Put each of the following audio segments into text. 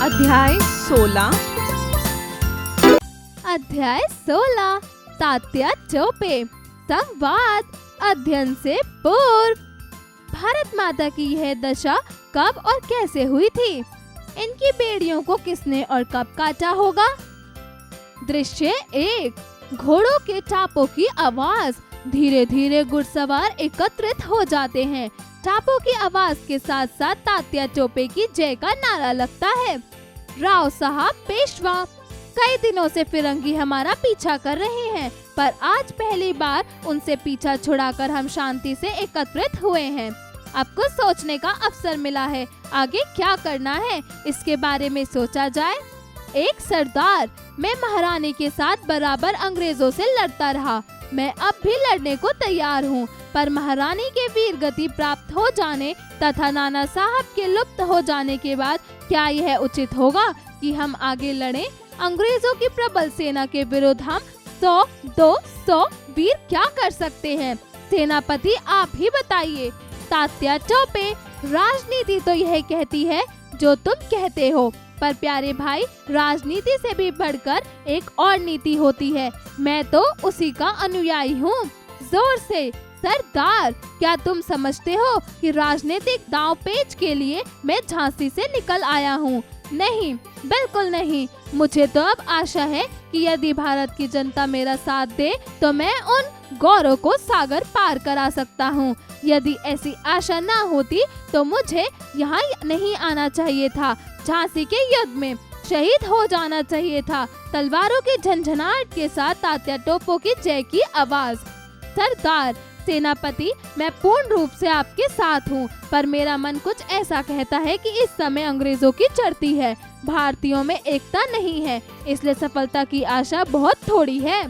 अध्याय 16 तात्या टोपे। संवाद अध्ययन से पूर्व। भारत माता की यह दशा कब और कैसे हुई थी? इनकी बेड़ियों को किसने और कब काटा होगा? दृश्य 1। घोड़ों के टापों की आवाज। धीरे धीरे घुड़सवार एकत्रित हो जाते हैं। टापों की आवाज के साथ साथ तात्या टोपे की जय का नारा लगता है। राव साहब पेशवा। कई दिनों से फिरंगी हमारा पीछा कर रहे हैं, पर आज पहली बार उनसे पीछा छुड़ाकर हम शांति से एकत्रित हुए हैं। अब कुछ सोचने का अवसर मिला है। आगे क्या करना है, इसके बारे में सोचा जाए। एक सरदार। मैं महारानी के साथ बराबर अंग्रेजों से लड़ता रहा। मैं अब भी लड़ने को तैयार हूँ, पर महारानी के वीर गति प्राप्त हो जाने तथा नाना साहब के लुप्त हो जाने के बाद क्या यह उचित होगा कि हम आगे लड़ें? अंग्रेजों की प्रबल सेना के विरुद्ध हम 100-200 वीर क्या कर सकते हैं? सेनापति आप ही बताइए। तात्या टोपे। राजनीति तो यह कहती है जो तुम कहते हो, पर प्यारे भाई, राजनीति से भी बढ़कर एक और नीति होती है। मैं तो उसी का अनुयायी हूँ। जोर से। सरदार, क्या तुम समझते हो कि राजनीतिक दांव पेच के लिए मैं झांसी से निकल आया हूँ? नहीं, बिल्कुल नहीं। मुझे तो अब आशा है कि यदि भारत की जनता मेरा साथ दे तो मैं उन गौरों को सागर पार करा सकता हूँ। यदि ऐसी आशा ना होती तो मुझे यहाँ नहीं आना चाहिए था। झांसी के युद्ध में शहीद हो जाना चाहिए था। तलवारों के झंझनाहट के साथ तात्या टोपे की जय की आवाज। सरदार, सेनापति, मैं पूर्ण रूप से आपके साथ हूँ, पर मेरा मन कुछ ऐसा कहता है कि इस समय अंग्रेजों की चढ़ती है। भारतीयों में एकता नहीं है, इसलिए सफलता की आशा बहुत थोड़ी है।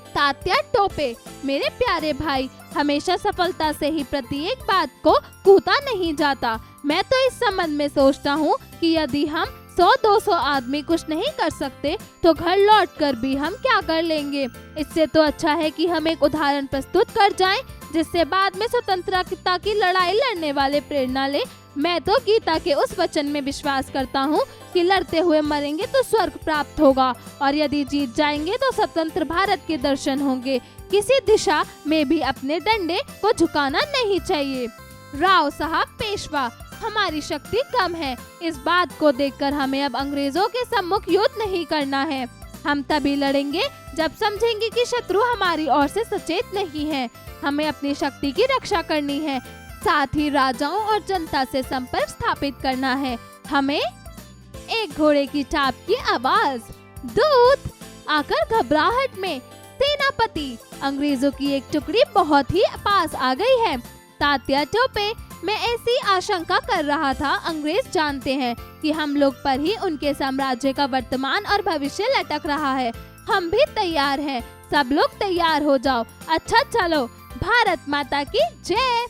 तात्या टोपे। मेरे प्यारे भाई, हमेशा सफलता से ही प्रत्येक बात को कूदा नहीं जाता। मैं तो इस संबंध में सोचता हूँ कि यदि हम 100-200 आदमी कुछ नहीं कर सकते तो घर लौटकर भी हम क्या कर लेंगे? इससे तो अच्छा है कि हम एक उदाहरण प्रस्तुत कर जाएं, जिससे बाद में स्वतंत्रता की लड़ाई लड़ने वाले प्रेरणा ले। मैं तो गीता के उस वचन में विश्वास करता हूँ कि लड़ते हुए मरेंगे तो स्वर्ग प्राप्त होगा, और यदि जीत जाएंगे तो स्वतंत्र भारत के दर्शन होंगे। किसी दिशा में भी अपने डंडे को झुकाना नहीं चाहिए। राव साहब पेशवा। हमारी शक्ति कम है। इस बात को देखकर हमें अब अंग्रेजों के सम्मुख युद्ध नहीं करना है। हम तभी लड़ेंगे जब समझेंगे कि शत्रु हमारी ओर से सचेत नहीं है। हमें अपनी शक्ति की रक्षा करनी है, साथ ही राजाओं और जनता से संपर्क स्थापित करना है। हमें एक घोड़े की टाप की आवाज। दूत आकर घबराहट में। सेनापति, अंग्रेजों की एक टुकड़ी बहुत ही पास आ गई है। तात्या टोपे। मैं ऐसी आशंका कर रहा था। अंग्रेज जानते हैं कि हम लोग पर ही उनके साम्राज्य का वर्तमान और भविष्य लटक रहा है। हम भी तैयार हैं। सब लोग तैयार हो जाओ। अच्छा चलो। भारत माता की जय।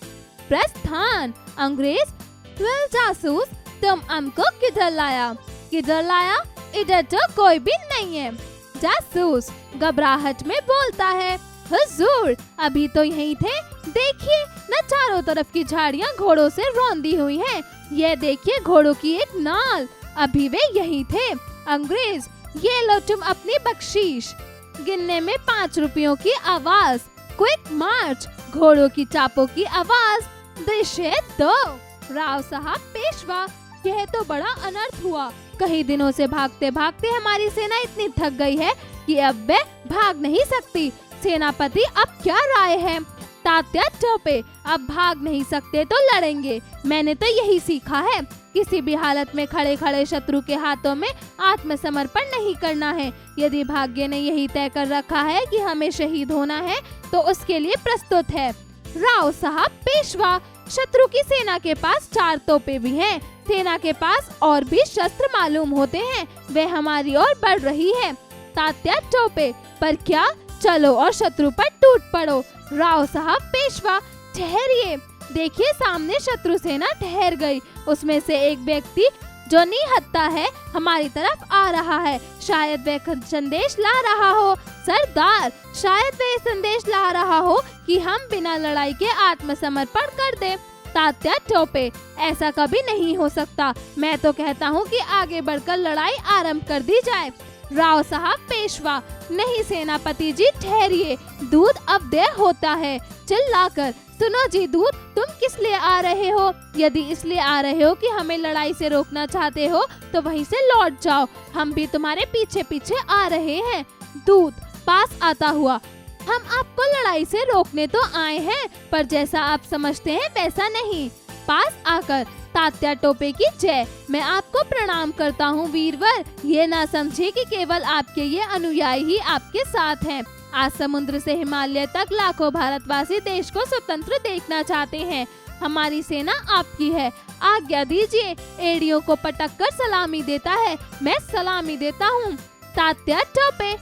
प्रस्थान। अंग्रेज। जासूस, तुम हमको किधर लाया? किधर लाया? इधर तो कोई भी नहीं है। जासूस घबराहट में बोलता है। हुजूर, अभी तो यहीं थे। देखिए न, चारों तरफ की झाड़ियाँ घोड़ों से रौंदी हुई हैं। ये देखिए घोड़ों की एक नाल। अभी वे यहीं थे। अंग्रेज, ये लो तुम अपनी बख्शीश। गिनने में 5 रुपयों की आवाज। क्विक मार्च। घोड़ों की चापों की आवाज। दृश्य 2। राव साहब पेशवा। यह तो बड़ा अनर्थ हुआ। कई दिनों से भागते भागते हमारी सेना इतनी थक गई है कि अब वे भाग नहीं सकती। सेनापति, अब क्या राय है? तात्या टोपे। अब भाग नहीं सकते तो लड़ेंगे। मैंने तो यही सीखा है, किसी भी हालत में खड़े खड़े शत्रु के हाथों में आत्मसमर्पण नहीं करना है। यदि भाग्य ने यही तय कर रखा है कि हमें शहीद होना है तो उसके लिए प्रस्तुत है। राव साहब पेशवा। शत्रु की सेना के पास 4 तोपे भी हैं। सेना के पास और भी शस्त्र मालूम होते हैं। वे हमारी ओर बढ़ रही है। तात्या टोपे। पर क्या? चलो और शत्रु पर टूट पड़ो। राव साहब पेशवा। ठहरिए, देखिए सामने शत्रु सेना ठहर गई। उसमें से एक व्यक्ति जो निहत्था है हमारी तरफ आ रहा है। शायद वह संदेश ला रहा हो। सरदार, शायद वह संदेश ला रहा हो कि हम बिना लड़ाई के आत्मसमर्पण कर दें। तात्या टोपे, ऐसा कभी नहीं हो सकता। मैं तो कहता हूँ कि आगे बढ़कर लड़ाई आरंभ कर दी जाए। राव साहब पेशवा, नहीं सेनापति जी ठहरिए, दूध अब देर होता है। चिल्लाकर, सुनो जी दूध, तुम किस लिए आ रहे हो? यदि इसलिए आ रहे हो कि हमें लड़ाई से रोकना चाहते हो तो वहीं से लौट जाओ, हम भी तुम्हारे पीछे पीछे आ रहे हैं। दूध पास आता हुआ, हम आपको लड़ाई से रोकने तो आए हैं, पर जैसा आप समझते हैं वैसा नहीं। पास आकर, तात्या टोपे की जय, मैं आपको प्रणाम करता हूँ वीरवर। ये ना समझे कि केवल आपके ये अनुयायी ही आपके साथ हैं। आज समुद्र से हिमालय तक लाखों भारतवासी देश को स्वतंत्र देखना चाहते हैं। हमारी सेना आपकी है, आज्ञा दीजिए। एड़ियों को पटक कर सलामी देता है, मैं सलामी देता हूँ। तात्या टोपे,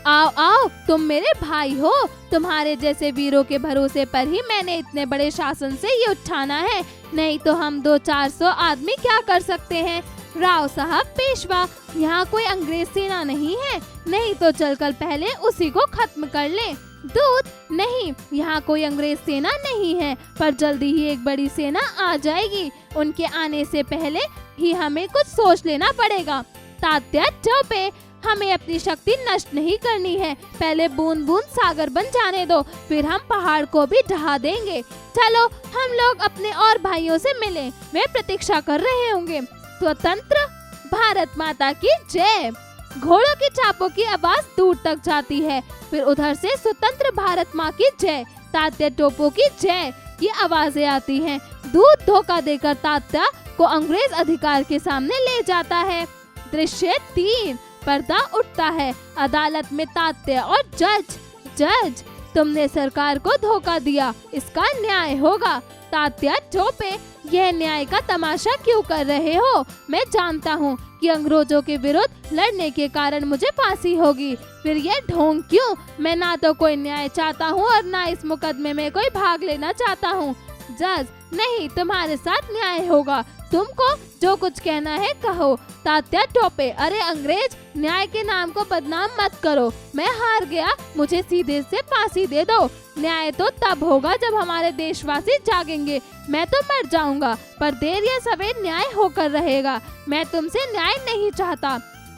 आओ आओ, तुम मेरे भाई हो। तुम्हारे जैसे वीरों के भरोसे पर ही मैंने इतने बड़े शासन से ये उठाना है, नहीं तो हम 200-400 आदमी क्या कर सकते हैं। राव साहब पेशवा, यहाँ कोई अंग्रेज सेना नहीं है, नहीं तो चलकर पहले उसी को खत्म कर ले। दूत, नहीं, यहाँ कोई अंग्रेज सेना नहीं है, पर जल्दी ही एक बड़ी सेना आ जाएगी। उनके आने से पहले ही हमें कुछ सोच लेना पड़ेगा। तात्या टोपे, हमें अपनी शक्ति नष्ट नहीं करनी है, पहले बूंद बूंद सागर बन जाने दो, फिर हम पहाड़ को भी ढहा देंगे। चलो हम लोग अपने और भाइयों से मिलें, वे प्रतीक्षा कर रहे होंगे। स्वतंत्र भारत माता की जय। घोड़ों के चापों की आवाज दूर तक जाती है, फिर उधर से स्वतंत्र भारत माँ की जय, तात्या टोपे की जय की आवाजें आती हैं। दूध धोखा देकर तात्या को अंग्रेज अधिकार के सामने ले जाता है। दृश्य 3, पर्दा उठता है। अदालत में तात्या और जज, तुमने सरकार को धोखा दिया, इसका न्याय होगा। तात्या टोपे, यह न्याय का तमाशा क्यों कर रहे हो? मैं जानता हूँ कि अंग्रेजों के विरुद्ध लड़ने के कारण मुझे फांसी होगी, फिर यह ढोंग क्यों? मैं ना तो कोई न्याय चाहता हूँ और ना इस मुकदमे में कोई भाग लेना चाहता हूँ। जज, नहीं, तुम्हारे साथ न्याय होगा, तुमको जो कुछ कहना है कहो। तात्या टोपे, अरे अंग्रेज, न्याय के नाम को बदनाम मत करो, मैं हार गया, मुझे सीधे से फांसी दे दो। न्याय तो तब होगा जब हमारे देशवासी जागेंगे, मैं तो मर जाऊंगा, पर देर या सवेर न्याय होकर रहेगा। मैं तुमसे न्याय नहीं चाहता।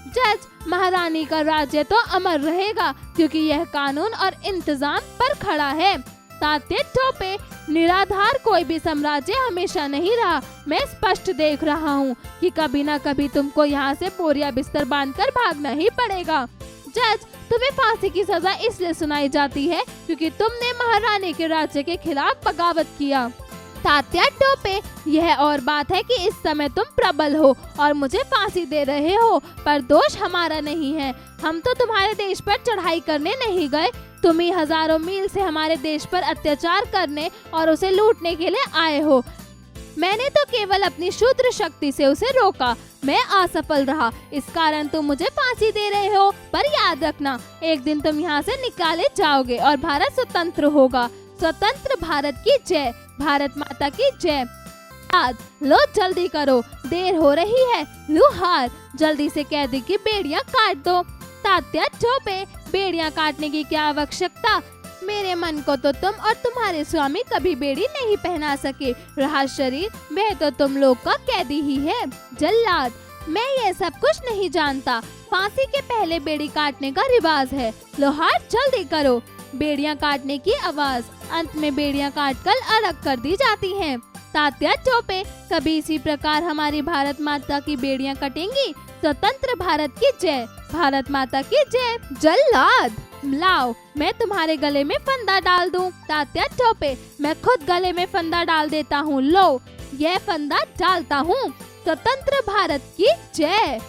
जज, महारानी का राज्य तो अमर रहेगा, क्योंकि यह कानून और इंतजाम पर खड़ा है। तात्या टोपे, निराधार कोई भी साम्राज्य हमेशा नहीं रहा। मैं स्पष्ट देख रहा हूँ कि कभी न कभी तुमको यहाँ से बोरिया बिस्तर बांधकर भागना ही पड़ेगा। जज, तुम्हें फांसी की सजा इसलिए सुनाई जाती है क्योंकि तुमने महारानी के राज्य के खिलाफ बगावत किया। तात्या टोपे, यह और बात है कि इस समय तुम प्रबल हो और मुझे फांसी दे रहे हो, पर दोष हमारा नहीं है। हम तो तुम्हारे देश पर चढ़ाई करने नहीं गए, तुम ही हजारों मील से हमारे देश पर अत्याचार करने और उसे लूटने के लिए आए हो। मैंने तो केवल अपनी शूद्र शक्ति से उसे रोका, मैं असफल रहा, इस कारण तुम मुझे फांसी दे रहे हो। पर याद रखना, एक दिन तुम यहाँ से निकाले जाओगे और भारत स्वतंत्र होगा। स्वतंत्र भारत की जय, भारत माता की जय। लो जल्दी करो, देर हो रही है। लुहार, जल्दी से कैदी की बेड़ियां काट दो। तात्या टोपे, बेड़ियां काटने की क्या आवश्यकता? मेरे मन को तो तुम और तुम्हारे स्वामी कभी बेड़ी नहीं पहना सके, रहा शरीर वह तो तुम लोग का कैदी ही है। जल्लाद, मैं ये सब कुछ नहीं जानता, फांसी के पहले बेड़ी काटने का रिवाज है। लोहार, जल्दी करो। बेड़ियां काटने की आवाज, अंत में बेड़ियां काटकर अलग कर दी जाती हैं। तात्या टोपे, कभी इसी प्रकार हमारी भारत माता की बेड़ियां कटेंगी। स्वतंत्र भारत की जय, भारत माता की जय। जल्लाद, लाओ, मैं तुम्हारे गले में फंदा डाल दूं। तात्या टोपे, मैं खुद गले में फंदा डाल देता हूँ। लो, यह फंदा डालता हूँ। स्वतंत्र भारत की जय।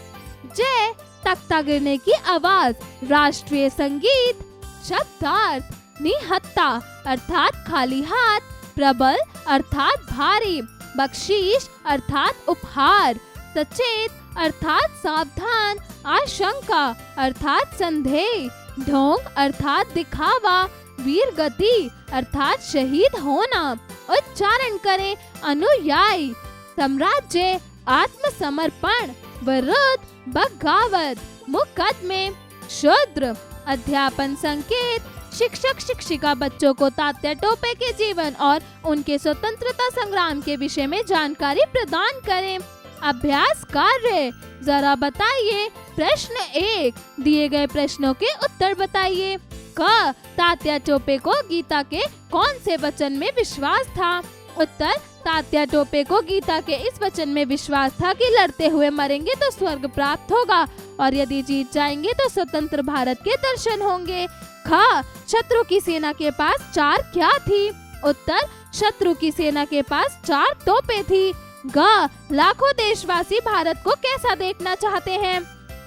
जय, तख्ता गिरने की आवाज, राष्ट्रीय संगीत। शब्दार्थ, निहत्ता अर्थात खाली हाथ, प्रबल अर्थात भारी, बख्शीश अर्थात उपहार, सचेत अर्थात सावधान, आशंका अर्थात संदेह, ढोंग अर्थात दिखावा, वीर गति अर्थात शहीद होना। उच्चारण करें, अनुयायी, साम्राज्य, आत्मसमर्पण, विरोध, बगावत, मुकदमे, शूद्र, अध्यापन संकेत, शिक्षक शिक्षिका बच्चों को तात्या टोपे के जीवन और उनके स्वतंत्रता संग्राम के विषय में जानकारी प्रदान करें। अभ्यास कार्य, जरा बताइए। प्रश्न 1, दिए गए प्रश्नों के उत्तर बताइए। क, तात्या टोपे को गीता के कौन से वचन में विश्वास था? उत्तर, तात्या टोपे को गीता के इस वचन में विश्वास था कि लड़ते हुए मरेंगे तो स्वर्ग प्राप्त होगा और यदि जीत जाएंगे तो स्वतंत्र भारत के दर्शन होंगे। ख, शत्रु की सेना के पास 4 क्या थी? उत्तर, शत्रु की सेना के पास 4 तोपें थी। ग, लाखों देशवासी भारत को कैसा देखना चाहते हैं?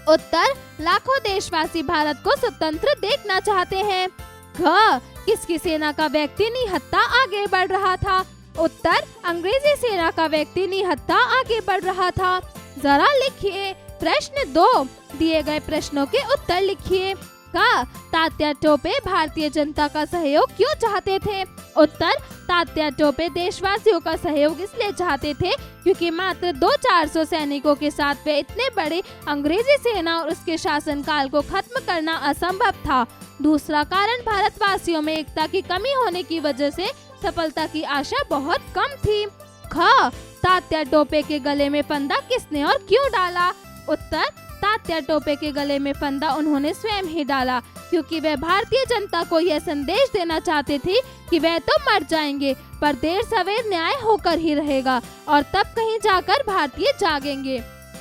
उत्तर, लाखों देशवासी भारत को स्वतंत्र देखना चाहते हैं। घ, किसकी सेना का व्यक्ति निहत्था आगे बढ़ रहा था? उत्तर, अंग्रेजी सेना का व्यक्ति निहत्था आगे बढ़ रहा था। जरा लिखिए। प्रश्न 2, दिए गए प्रश्नों के उत्तर लिखिए। का, तात्या टोपे भारतीय जनता का सहयोग क्यों चाहते थे? उत्तर, तात्या टोपे देशवासियों का सहयोग इसलिए चाहते थे क्योंकि मात्र 200-400 सैनिकों के साथ वे इतने बड़े अंग्रेजी सेना और उसके शासनकाल को खत्म करना असंभव था। दूसरा कारण, भारतवासियों में एकता की कमी होने की वजह से सफलता की आशा बहुत कम थी। ख, तात्या टोपे के गले में फंदा किसने और क्यों डाला? उत्तर, तात्या टोपे के गले में फंदा उन्होंने स्वयं ही डाला क्योंकि वह भारतीय जनता को यह संदेश देना चाहते थे कि वह तो मर जाएंगे पर देर सवेर न्याय होकर ही रहेगा और तब कहीं जाकर भारतीय जागेंगे।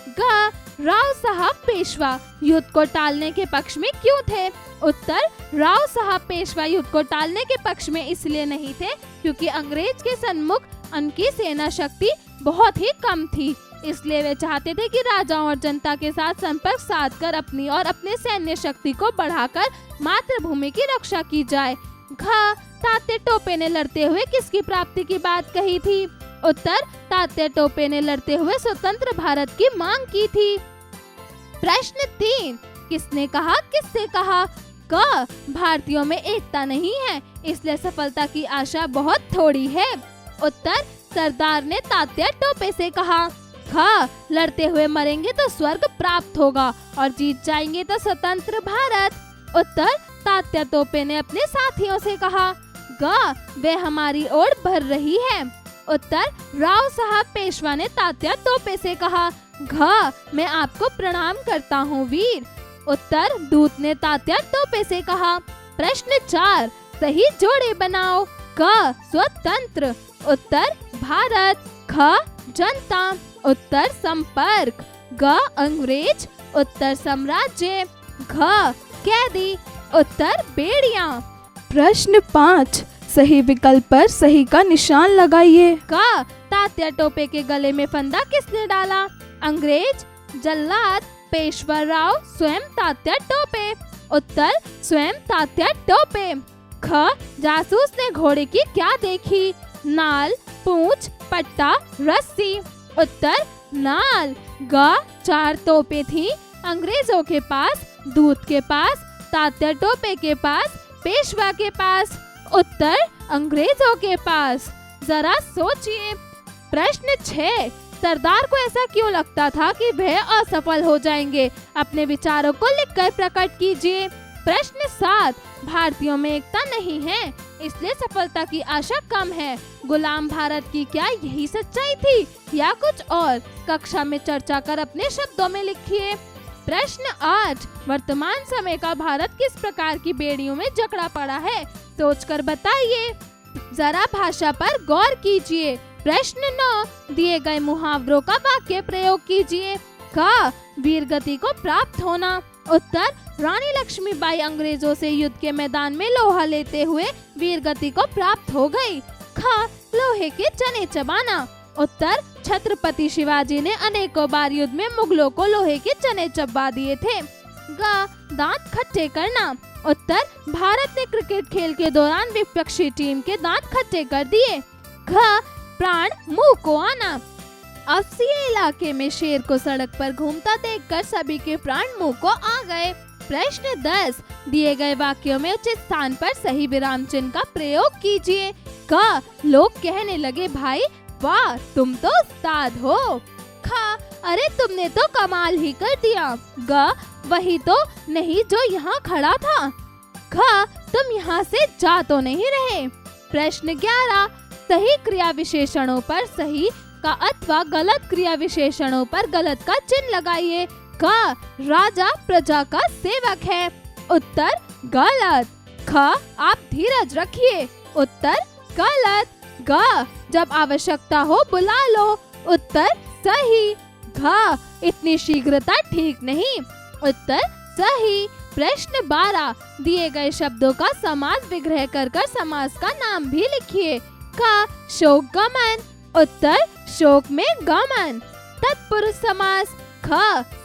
ग, राव साहब पेशवा युद्ध को टालने के पक्ष में क्यों थे? उत्तर, राव साहब पेशवा युद्ध को टालने के पक्ष में इसलिए नहीं थे क्योंकि अंग्रेज के सन्मुख उनकी सेना शक्ति बहुत ही कम थी, इसलिए वे चाहते थे कि राजाओं और जनता के साथ संपर्क साधकर अपनी और अपने सैन्य शक्ति को बढ़ाकर मातृभूमि की रक्षा की जाए। घ, तात्या टोपे ने लड़ते हुए किसकी प्राप्ति की बात कही थी? उत्तर, तात्या टोपे ने लड़ते हुए स्वतंत्र भारत की मांग की थी। प्रश्न 3, किसने कहा किससे कहा? क, भारतीयों में एकता नहीं है इसलिए सफलता की आशा बहुत थोड़ी है। उत्तर, सरदार ने तात्या टोपे से कहा। ख, लड़ते हुए मरेंगे तो स्वर्ग प्राप्त होगा और जीत जाएंगे तो स्वतंत्र भारत। उत्तर, तात्या टोपे ने अपने साथियों से कहा। ग, वे हमारी ओर बढ़ रही है। उत्तर, राव साहब पेशवा ने तात्या टोपे से कहा। घ, मैं आपको प्रणाम करता हूँ वीर। उत्तर, दूत ने तात्या टोपे से कहा। प्रश्न 4, सही जोड़े बनाओ। क, स्वतंत्र। उत्तर, भारत। ख, जनता। उत्तर, संपर्क। ग, अंग्रेज। उत्तर, साम्राज्य। घ, कैदी। उत्तर, बेड़ियां। प्रश्न 5, सही विकल्प पर सही का निशान लगाइए। क, तात्या टोपे के गले में फंदा किसने डाला? अंग्रेज, जल्लाद, पेशवा राव, स्वयं तात्या टोपे। उत्तर, स्वयं तात्या टोपे। ख, जासूस ने घोड़े की क्या देखी? नाल, पूंछ, पट्टा, रस्सी। उत्तर, नाल। ग, 4 तोपें थी अंग्रेजों के पास, दूत के पास, तात्या टोपे के पास, पेशवा के पास। उत्तर, अंग्रेजों के पास। जरा सोचिए। प्रश्न 6, सरदार को ऐसा क्यों लगता था कि वह असफल हो जाएंगे? अपने विचारों को लिखकर प्रकट कीजिए। प्रश्न 7, भारतीयों में एकता नहीं है इसलिए सफलता की आशा कम है। गुलाम भारत की क्या यही सच्चाई थी या कुछ और? कक्षा में चर्चा कर अपने शब्दों में लिखिए। प्रश्न 8, वर्तमान समय का भारत किस प्रकार की बेड़ियों में जकड़ा पड़ा है? सोचकर बताइए। जरा भाषा पर गौर कीजिए। प्रश्न 9, दिए गए मुहावरों का वाक्य प्रयोग कीजिए। क, वीरगति को प्राप्त होना। उत्तर, रानी लक्ष्मीबाई अंग्रेजों से युद्ध के मैदान में लोहा लेते हुए वीरगति को प्राप्त हो गई। ख, लोहे के चने चबाना। उत्तर, छत्रपति शिवाजी ने अनेकों बार युद्ध में मुगलों को लोहे के चने चबा दिए थे। ग, दांत खट्टे करना। उत्तर, भारत ने क्रिकेट खेल के दौरान विपक्षी टीम के दांत खट्टे कर दिए। घ, प्राण मुंह को आना। अफसीय इलाके में शेर को सड़क पर घूमता देखकर सभी के प्राण मुंह को आ गए। प्रश्न 10, दिए गए वाक्यों में उचित स्थान पर सही विराम चिन्ह का प्रयोग कीजिए। क, लोग कहने लगे भाई वाह तुम तो उस्ताद हो। ख, अरे तुमने तो कमाल ही कर दिया। ग, वही तो नहीं जो यहाँ खड़ा था। ख, तुम यहाँ से जा तो नहीं रहे। प्रश्न 11, सही क्रिया विशेषणों पर सही का अथवा गलत क्रिया विशेषणों पर गलत का चिन्ह लगाइए। क, राजा प्रजा का सेवक है। उत्तर गलत। ख, आप धीरज रखिए। उत्तर गलत। ग, जब आवश्यकता हो बुला लो। उत्तर सही। घ, इतनी शीघ्रता ठीक नहीं। उत्तर सही। प्रश्न 12, दिए गए शब्दों का समास विग्रह कर समास का नाम भी लिखिए। क, शोक गमन। उत्तर शोक में गमन। तत्पुरुष समास। ख,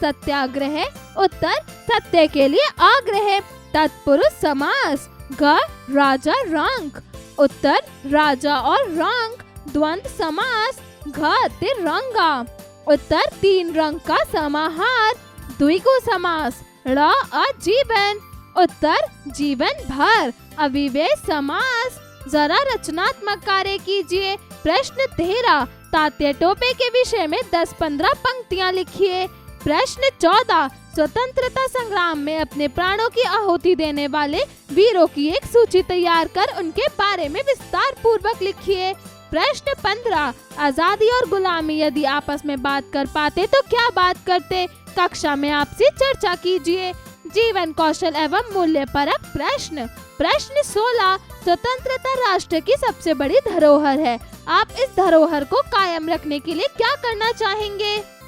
सत्याग्रह। उत्तर सत्य के लिए आग्रह। तत्पुरुष समास। ग, राजा रंक। उत्तर राजा और रंक द्वंद्व समास। घ, तिरंगा। उत्तर तीन रंग का समाहार द्विगु समास। ड़, अजीवन। उत्तर जीवन भर अविवेश समास। जरा रचनात्मक कार्य कीजिए। प्रश्न 13, तात्या टोपे के विषय में 10-15 पंक्तियां लिखिए। प्रश्न 14, स्वतंत्रता संग्राम में अपने प्राणों की आहुति देने वाले वीरों की एक सूची तैयार कर उनके बारे में विस्तार पूर्वक लिखिए। प्रश्न 15, आजादी और गुलामी यदि आपस में बात कर पाते तो क्या बात करते? कक्षा में आपसे चर्चा कीजिए। जीवन कौशल एवं मूल्य परक प्रश्न। प्रश्न 16, स्वतंत्रता राष्ट्र की सबसे बड़ी धरोहर है। आप इस धरोहर को कायम रखने के लिए क्या करना चाहेंगे?